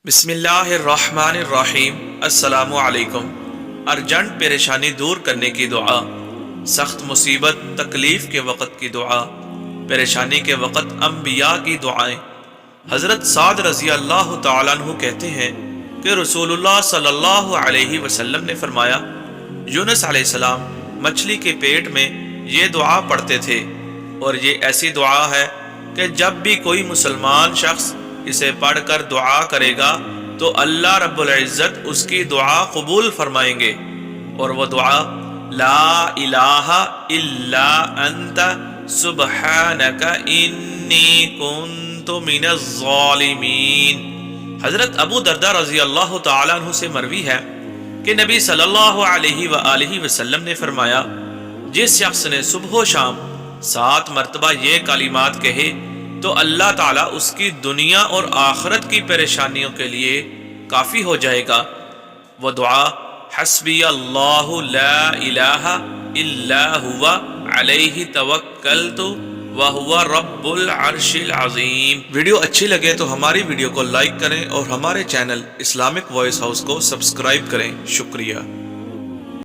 بسم اللہ الرحمن الرحیم۔ السلام علیکم۔ ارجنٹ پریشانی دور کرنے کی دعا، سخت مصیبت تکلیف کے وقت کی دعا، پریشانی کے وقت انبیاء کی دعائیں۔ حضرت سعد رضی اللہ تعالیٰ عنہ کہتے ہیں کہ رسول اللہ صلی اللہ علیہ وسلم نے فرمایا، یونس علیہ السلام مچھلی کے پیٹ میں یہ دعا پڑھتے تھے، اور یہ ایسی دعا ہے کہ جب بھی کوئی مسلمان شخص اسے پڑھ کر دعا کرے گا تو اللہ رب العزت اس کی دعا قبول فرمائیں گے، اور وہ دعا لا الہ الا انت سبحانک انی کنت من الظالمین۔ حضرت ابو درداء رضی اللہ تعالیٰ عنہ سے مروی ہے کہ نبی صلی اللہ علیہ وآلہ وسلم نے فرمایا، جس شخص نے صبح و شام 7 مرتبہ یہ کلمات کہے تو اللہ تعالیٰ اس کی دنیا اور آخرت کی پریشانیوں کے لیے کافی ہو جائے گا۔ وہ دعا حسبی اللہ لا الہ الا ہوا علیہ توکلت وہو رب العرش العظیم۔ ویڈیو اچھی لگے تو ہماری ویڈیو کو لائک کریں اور ہمارے چینل اسلامک وائس ہاؤس کو سبسکرائب کریں۔ شکریہ۔